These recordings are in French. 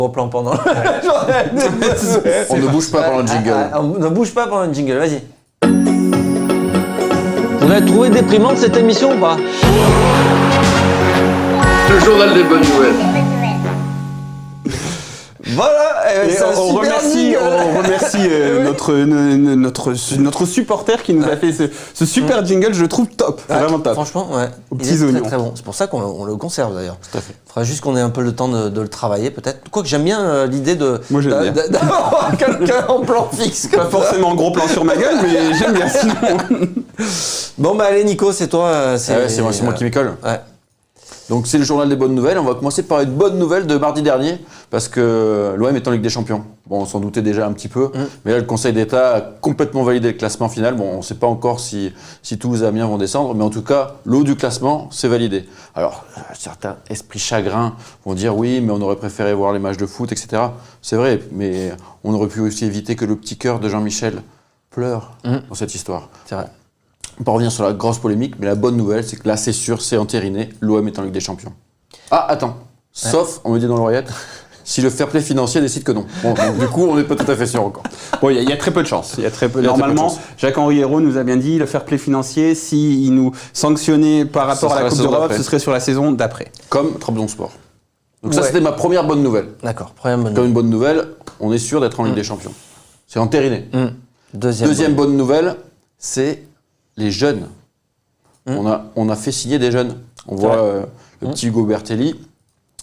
Au plan pendant. On ne bouge pas pendant le jingle. On ne bouge pas pendant le jingle, vas-y. Vous l'avez trouvé déprimante cette émission ou pas? Le journal des bonnes nouvelles. Voilà, et on remercie notre supporter qui nous a fait ce super jingle, je le trouve top, vraiment top. Franchement, ouais. Aux Il petits est oignons. très très bon. C'est pour ça qu'on le conserve d'ailleurs. Tout à fait. Il faudra juste qu'on ait un peu le temps de le travailler peut-être. Quoique j'aime bien l'idée Moi, j'aime bien. d'avoir quelqu'un en plan fixe. Pas forcément gros plan sur ma gueule, mais j'aime bien sinon. Bon bah allez Nico, c'est toi. C'est moi qui m'y colle. Ouais. Donc c'est le journal des bonnes nouvelles. On va commencer par une bonne nouvelle de mardi dernier, parce que l'OM est en Ligue des Champions. Bon, on s'en doutait déjà un petit peu, mais là le Conseil d'État a complètement validé le classement final. Bon, on ne sait pas encore si Toulouse et Amiens vont descendre, mais en tout cas, le haut du classement, c'est validé. Alors, certains esprits chagrins vont dire oui, mais on aurait préféré voir les matchs de foot, etc. C'est vrai, mais on aurait pu aussi éviter que le petit cœur de Jean-Michel pleure dans cette histoire. C'est vrai. On peut revenir sur la grosse polémique, mais la bonne nouvelle, c'est que là, c'est sûr, c'est entériné, l'OM est en Ligue des Champions. Ah, attends, sauf, on me dit dans l'oreillette, si le fair play financier décide que non. Bon, donc, du coup, on n'est pas tout à fait sûr encore. Bon, il y a très peu de chance. Normalement, très peu de chance. Jacques-Henri Hérault nous a bien dit, le fair play financier, s'il nous sanctionnait par rapport à la Coupe d'Europe, ce serait sur la saison d'après. Comme Trabzonspor. Donc ça, c'était ma première bonne nouvelle. D'accord, première bonne Comme nouvelle. une bonne nouvelle, on est sûr d'être en Ligue des Champions. C'est entériné. Deuxième bonne nouvelle, c'est les jeunes. On a fait signer des jeunes. On voit le petit Hugo Bertelli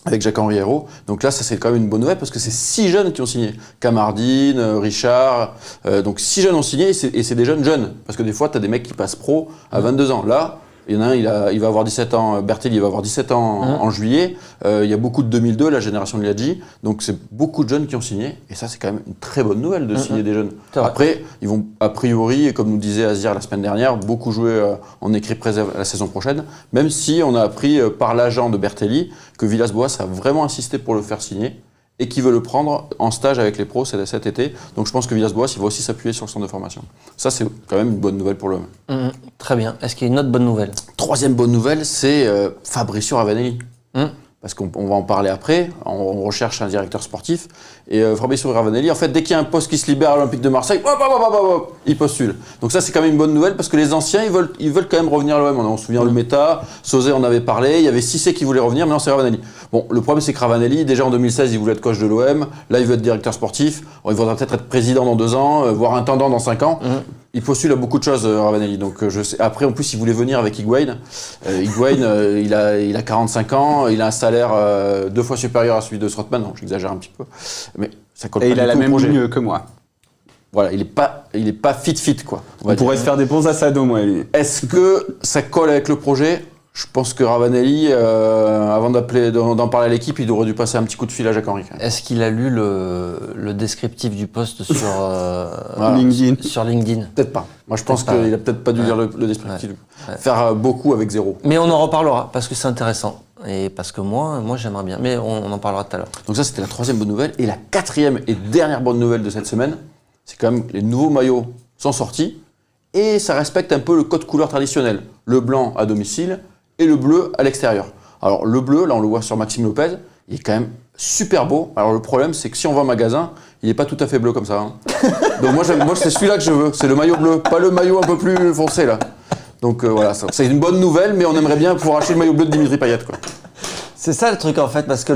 avec Jacques-Henri Hérault. Donc là, ça c'est quand même une bonne nouvelle parce que c'est 6 jeunes qui ont signé. Camardine, Richard. Donc 6 jeunes ont signé et c'est des jeunes. Parce que des fois, tu as des mecs qui passent pro à 22 ans. Là, il y en a un, il va avoir 17 ans. Bertelli, il va avoir 17 ans en juillet. Il y a beaucoup de 2002, la génération de Liadji. Donc c'est beaucoup de jeunes qui ont signé. Et ça, c'est quand même une très bonne nouvelle de signer des jeunes. Après, ils vont a priori, comme nous disait Azir la semaine dernière, beaucoup jouer en équipe réserve la saison prochaine. Même si on a appris par l'agent de Bertelli que Villas-Boas a vraiment insisté pour le faire signer et qui veut le prendre en stage avec les pros cet été. Donc je pense que Villas-Boas, il va aussi s'appuyer sur le centre de formation. Ça, c'est quand même une bonne nouvelle pour l'homme. Très bien. Est-ce qu'il y a une autre bonne nouvelle? Troisième bonne nouvelle, c'est Fabrizio Ravanelli. Parce qu'on va en parler après, on recherche un directeur sportif. Et Fabrizio Ravanelli, en fait, dès qu'il y a un poste qui se libère à l'Olympique de Marseille, il postule. Donc ça, c'est quand même une bonne nouvelle parce que les anciens, ils veulent quand même revenir à l'OM. On se souvient le Meta, Sauzet en avait parlé, il y avait Cissé qui voulait revenir, maintenant c'est Ravanelli. Bon, le problème, c'est que Ravanelli, déjà en 2016, il voulait être coach de l'OM. Là, il veut être directeur sportif. Il faudra peut-être être président dans 2 ans, voire intendant dans 5 ans. Il postule à beaucoup de choses, Ravanelli. Donc, je sais. Après, en plus, il voulait venir avec Higuaín. Higuaín, il a 45 ans, il a un salaire 2 fois supérieur à celui de Strootman. Non, j'exagère un petit peu. Mais ça colle Et pas il a du la tout au même projet. ligne que moi. Voilà, il est pas fit, quoi. On pourrait se faire des bons assados, moi, lui. Est-ce que ça colle avec le projet ? Je pense que Ravanelli, avant d'en parler à l'équipe, il aurait dû passer un petit coup de fil à Jacques-Henri. Est-ce qu'il a lu le descriptif du poste sur LinkedIn. Sur LinkedIn? Peut-être pas. Moi, je pense qu'il a peut-être pas dû lire le descriptif. Faire beaucoup avec 0. Mais on en reparlera parce que c'est intéressant. Et parce que moi j'aimerais bien. Mais on en parlera tout à l'heure. Donc ça, c'était la 3e bonne nouvelle. Et la 4e et dernière bonne nouvelle de cette semaine, c'est quand même les nouveaux maillots sont sortis et ça respecte un peu le code couleur traditionnel. Le blanc à domicile et le bleu à l'extérieur. Alors le bleu, là on le voit sur Maxime Lopez, il est quand même super beau. Alors le problème, c'est que si on va en magasin, il n'est pas tout à fait bleu comme ça. Donc moi c'est celui-là que je veux, c'est le maillot bleu, pas le maillot un peu plus foncé là. Donc voilà, c'est une bonne nouvelle, mais on aimerait bien pouvoir acheter le maillot bleu de Dimitri Payet, quoi. C'est ça le truc en fait, parce que